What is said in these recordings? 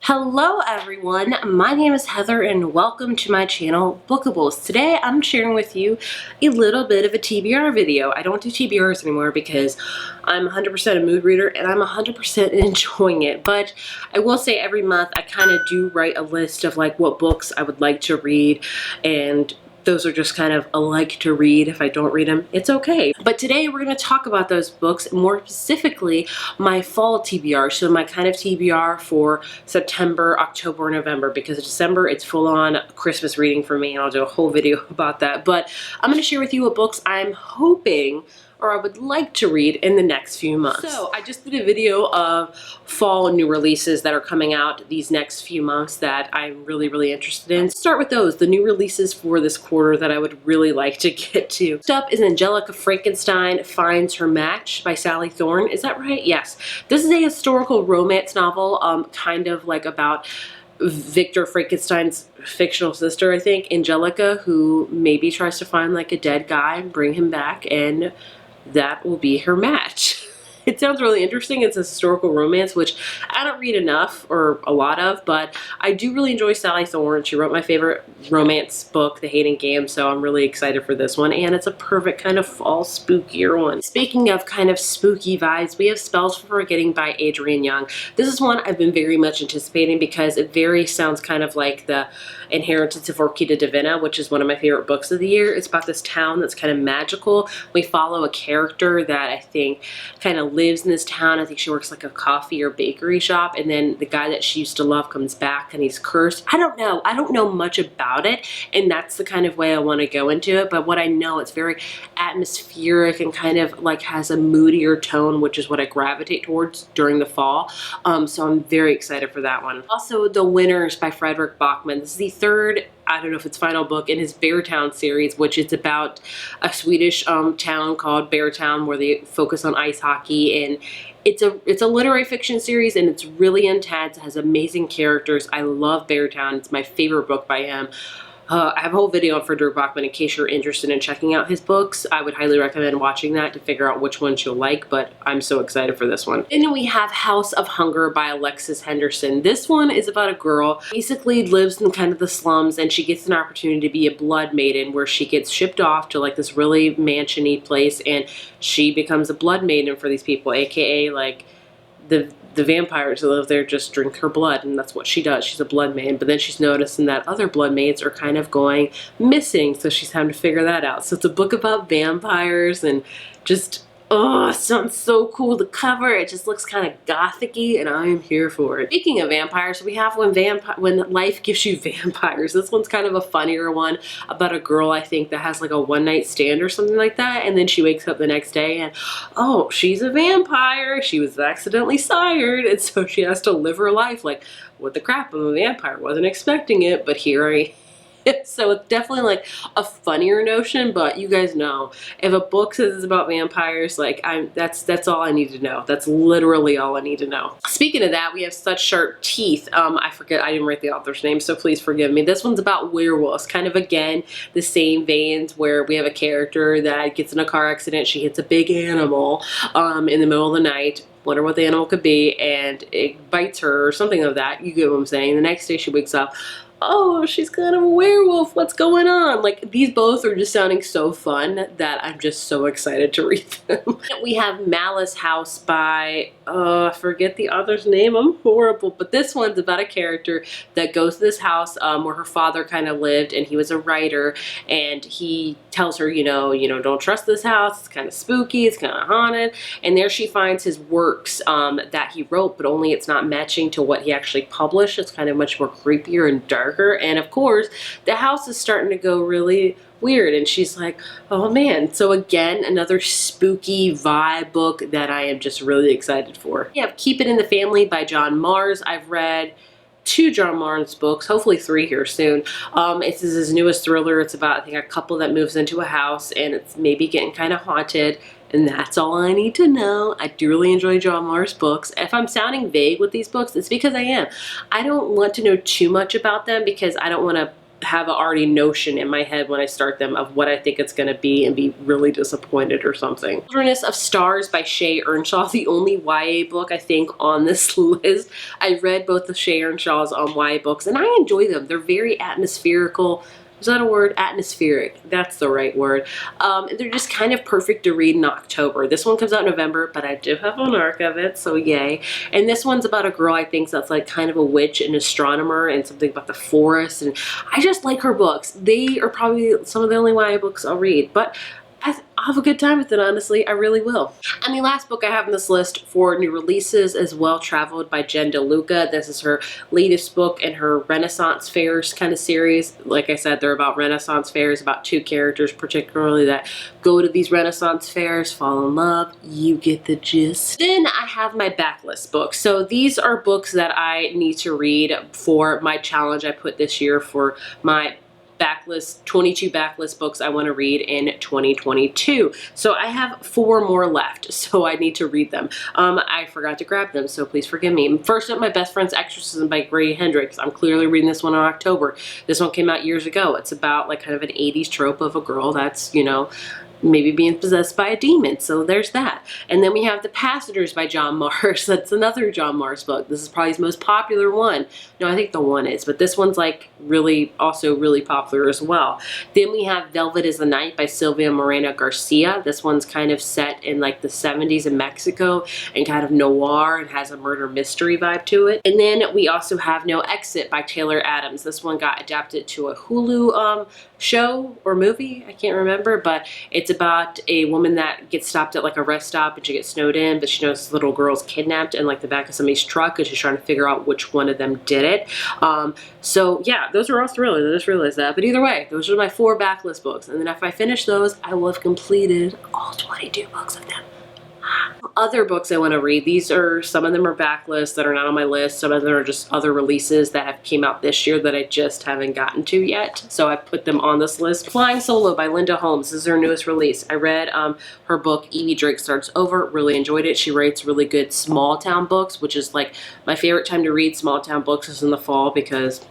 Hello everyone, my name is Heather and welcome to my channel Bookables. Today I'm sharing with you a little bit of a TBR video. I don't do TBRs anymore because I'm 100% a mood reader and I'm 100% enjoying it. But I will say every month I kind of do write a list of like what books I would like to read, and those are just kind of a like to read. If I don't read them, it's okay. But today we're going to talk about those books, more specifically my fall TBR. So my kind of TBR for September, October, November, because December it's full on Christmas reading for me, and I'll do a whole video about that. But I'm going to share with you what books I'm hoping or I would like to read in the next few months. So I just did a video of fall new releases that are coming out these next few months that I'm really interested in. Start with those, the new releases for this quarter that I would really like to get to. Next up is Angelica Frankenstein Finds Her Match by Sally Thorne. Is that right? Yes. This is a historical romance novel, kind of like about Victor Frankenstein's fictional sister, I think, Angelica, who maybe tries to find like a dead guy and bring him back, and that will be her match. It sounds really interesting. It's a historical romance, which I don't read enough or a lot of, but I do really enjoy Sally Thorne. She wrote my favorite romance book, The Hating Game, so I'm really excited for this one, and it's a perfect kind of fall spookier one. Speaking of kind of spooky vibes, we have Spells for Forgetting by Adrienne Young. This is one I've been very much anticipating because it very sounds kind of like the Inheritance of Orquídea Divina, which is one of my favorite books of the year. It's about this town that's kind of magical. We follow a character that I think kind of lives in this town. I think she works like a coffee or bakery shop, and then the guy that she used to love comes back and he's cursed. I don't know much about it, and that's the kind of way I want to go into it. But what I know, it's very atmospheric and kind of like has a moodier tone, which is what I gravitate towards during the fall. So I'm very excited for that one. Also, The Winners by Frederick Bachman. This is the third, I don't know if it's final book in his Beartown series, which is about a Swedish town called Beartown where they focus on ice hockey, and it's a literary fiction series, and it's really intense. It has amazing characters. I love Beartown. It's my favorite book by him. I have a whole video on Frederick Bachman in case you're interested in checking out his books. I would highly recommend watching that to figure out which ones you'll like, but I'm so excited for this one. Then we have House of Hunger by Alexis Henderson. This one is about a girl who basically lives in kind of the slums, and she gets an opportunity to be a blood maiden where she gets shipped off to like this really mansion-y place, and she becomes a blood maiden for these people, aka like the vampires that live there just drink her blood, and that's what she does. She's a blood maid, but then she's noticing that other blood maids are kind of going missing, so she's having to figure that out. So it's a book about vampires, and just, oh, it sounds so cool. The cover, it just looks kind of gothic-y, and I am here for it. Speaking of vampires, we have When Life Gives You Vampires. This one's kind of a funnier one about a girl, I think, that has like a one-night stand or something like that, and then she wakes up the next day and, oh, she's a vampire. She was accidentally sired, and so she has to live her life like, what the crap, I'm a vampire. Wasn't expecting it, but here I am. So it's definitely like a funnier notion, but you guys know, if a book says it's about vampires, like that's all I need to know. That's literally all I need to know. Speaking of that, we have Such Sharp Teeth. I forget, I didn't write the author's name, so please forgive me. This one's about werewolves, kind of again the same veins where we have a character that gets in a car accident. She hits a big animal in the middle of the night. Wonder what the animal could be, and it bites her or something of that. You get what I'm saying. The next day she wakes up, oh, she's kind of a werewolf. What's going on? Like, these both are just sounding so fun that I'm just so excited to read them. We have Malice House by, I forget the author's name. I'm horrible. But this one's about a character that goes to this house where her father kind of lived, and he was a writer, and he tells her, you know, don't trust this house. It's kind of spooky. It's kind of haunted. And there she finds his works that he wrote, but only it's not matching to what he actually published. It's kind of much more creepier and darker. And of course, the house is starting to go really weird, and she's like, oh man. So again, another spooky vibe book that I am just really excited for. We have Keep It in the Family by John Mars. I've read 2 John Mars books, hopefully 3 here soon. It's his newest thriller. It's about, I think, a couple that moves into a house, and it's maybe getting kind of haunted. And that's all I need to know. I do really enjoy John Mars books. If I'm sounding vague with these books, it's because I am. I don't want to know too much about them because I don't want to have an already notion in my head when I start them of what I think it's going to be and be really disappointed or something. Wilderness of Stars by Shay Earnshaw, the only YA book I think on this list. I read both of Shay Earnshaw's YA books and I enjoy them. They're very atmospherical. Is that a word? Atmospheric. That's the right word. They're just kind of perfect to read in October. This one comes out in November, but I do have an arc of it, so yay. And this one's about a girl I think that's like kind of a witch and astronomer and something about the forest. And I just like her books. They are probably some of the only YA books I'll read, but I'll have a good time with it, honestly. I really will. And the last book I have on this list for new releases is Well Traveled by Jen DeLuca. This is her latest book in her Renaissance Fairs kind of series. Like I said, they're about Renaissance fairs, about two characters particularly that go to these Renaissance fairs, fall in love. You get the gist. Then I have my backlist books. So these are books that I need to read for my challenge I put this year for my backlist, 22 backlist books I want to read in 2022. So I have 4 more left, so I need to read them. I forgot to grab them, so please forgive me. First up, My Best Friend's Exorcism by Grady Hendrix. I'm clearly reading this one in October. This one came out years ago. It's about like kind of an 80s trope of a girl that's, you know, maybe being possessed by a demon. So there's that. And then we have The Passengers by John Marrs. That's another John Marrs book. This is probably his most popular one. No, I think the one is, but this one's like also really popular as well. Then we have Velvet is the Night by Silvia Moreno Garcia. This one's kind of set in like the 70s in Mexico and kind of noir and has a murder mystery vibe to it. And then we also have No Exit by Taylor Adams. This one got adapted to a Hulu show or movie, I can't remember, but it's about a woman that gets stopped at like a rest stop and she gets snowed in, but she knows this little girl's kidnapped in like the back of somebody's truck and she's trying to figure out which one of them did it. So yeah, those are all thrillers. I just realized that. But either way, those are my 4 backlist books. And then if I finish those, I will have completed all 22 books of them. Other books I want to read. These are, some of them are backlists that are not on my list. Some of them are just other releases that have came out this year that I just haven't gotten to yet. So I put them on this list. Flying Solo by Linda Holmes. This is her newest release. I read her book, Evie Drake Starts Over. Really enjoyed it. She writes really good small town books, which is like my favorite time to read small town books is in the fall because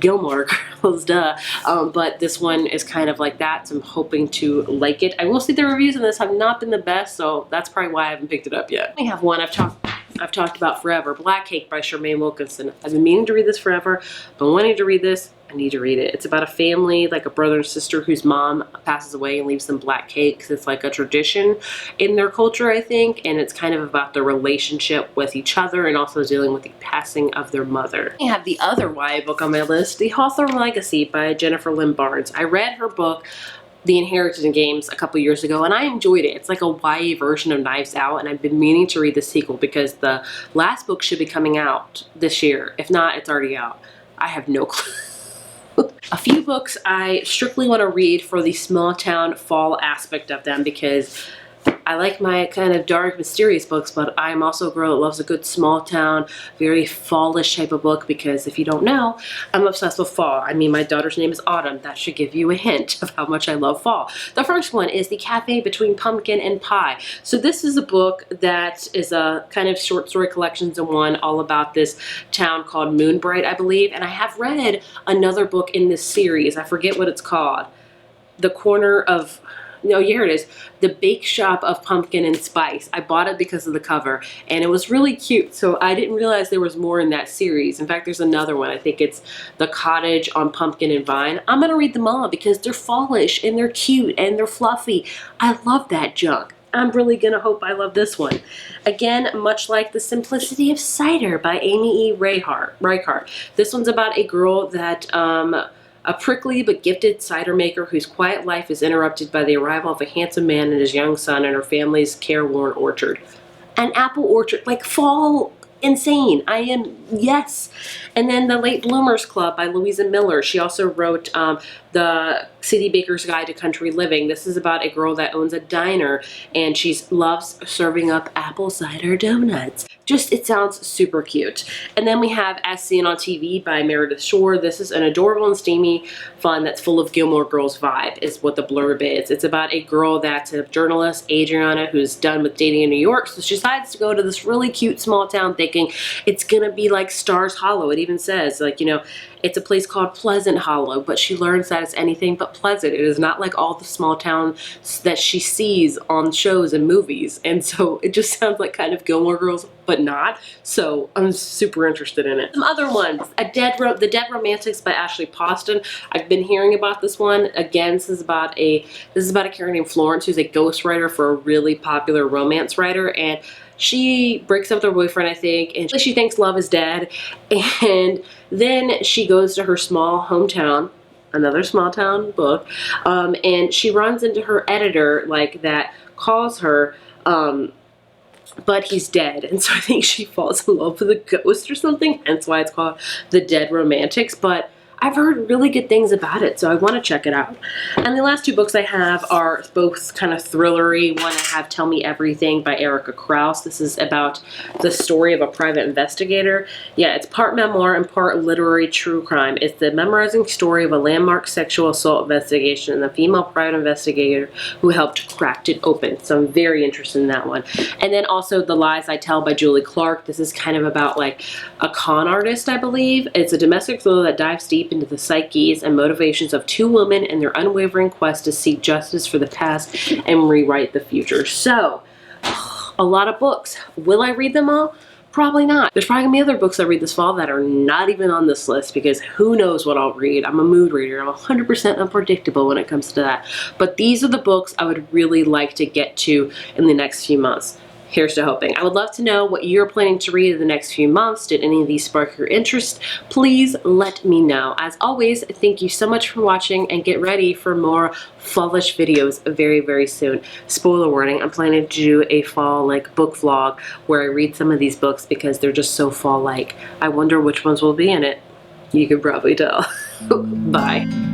Gilmore Girls, duh. But this one is kind of like that, so I'm hoping to like it. I will say the reviews on this have not been the best, so that's probably why I haven't picked it up yet. We have one I've talked about forever, Black Cake by Charmaine Wilkinson. I've been meaning to read this forever, but wanting to read this, I need to read it. It's about a family, like a brother and sister whose mom passes away and leaves them black cakes. It's like a tradition in their culture, I think, and it's kind of about their relationship with each other and also dealing with the passing of their mother. I have the other YA book on my list, The Hawthorne Legacy by Jennifer Lynn Barnes. I read her book, The Inheritance Games, a couple years ago, and I enjoyed it. It's like a YA version of Knives Out, and I've been meaning to read the sequel because the last book should be coming out this year. If not, it's already out. I have no clue. A few books I strictly want to read for the small town fall aspect of them because I like my kind of dark, mysterious books, but I'm also a girl that loves a good small town, very fallish type of book because if you don't know, I'm obsessed with fall. I mean, my daughter's name is Autumn. That should give you a hint of how much I love fall. The first one is The Cafe Between Pumpkin and Pie. So this is a book that is a kind of short story collections in one, all about this town called Moonbright, I believe. And I have read another book in this series. I forget what it's called. The Corner of... No, here it is. The Bake Shop of Pumpkin and Spice. I bought it because of the cover and it was really cute. So I didn't realize there was more in that series. In fact, there's another one. I think it's The Cottage on Pumpkin and Vine. I'm going to read them all because they're fallish and they're cute and they're fluffy. I love that junk. I'm really going to hope I love this one. Again, much like The Simplicity of Cider by Amy E. Reichart. This one's about a girl that... a prickly but gifted cider maker whose quiet life is interrupted by the arrival of a handsome man and his young son in her family's careworn orchard. An apple orchard, like fall insane. I am, yes. And then The Late Bloomers Club by Louisa Miller. She also wrote The City Baker's Guide to Country Living. This is about a girl that owns a diner and she loves serving up apple cider donuts. Just, it sounds super cute. And then we have As Seen on TV by Meredith Shore. This is an adorable and steamy fun that's full of Gilmore Girls vibe, is what the blurb is. It's about a girl that's a journalist, Adriana, who's done with dating in New York. So she decides to go to this really cute small town thinking it's gonna be like Stars Hollow. It even says, like, you know, it's a place called Pleasant Hollow, but she learns that it's anything but pleasant. It is not like all the small towns that she sees on shows and movies. And so it just sounds like kind of Gilmore Girls, but not. So I'm super interested in it. Some other ones, The Dead Romantics by Ashley Poston. I've been hearing about this one. Again, this is about a character named Florence who's a ghostwriter for a really popular romance writer, and she breaks up with her boyfriend, I think, and she thinks love is dead. And then she goes to her small hometown, another small town book, and she runs into her editor, like, that calls her, but he's dead. And so I think she falls in love with a ghost or something, hence why it's called The Dead Romantics. But I've heard really good things about it, so I want to check it out. And the last two books I have are both kind of thrillery. One I have Tell Me Everything by Erica Krause. This is about the story of a private investigator. Yeah, it's part memoir and part literary true crime. It's the memorizing story of a landmark sexual assault investigation and the female private investigator who helped crack it open. So I'm very interested in that one. And then also The Lies I Tell by Julie Clark. This is kind of about like a con artist, I believe. It's a domestic thriller that dives deep into the psyches and motivations of two women and their unwavering quest to seek justice for the past and rewrite the future. So, a lot of books. Will I read them all? Probably not. There's probably gonna be other books I read this fall that are not even on this list because who knows what I'll read. I'm a mood reader. I'm 100% unpredictable when it comes to that. But these are the books I would really like to get to in the next few months. Here's to hoping. I would love to know what you're planning to read in the next few months. Did any of these spark your interest? Please let me know. As always, thank you so much for watching and get ready for more fallish videos very, very soon. Spoiler warning, I'm planning to do a fall book vlog where I read some of these books because they're just so fall-like. I wonder which ones will be in it. You can probably tell. Bye.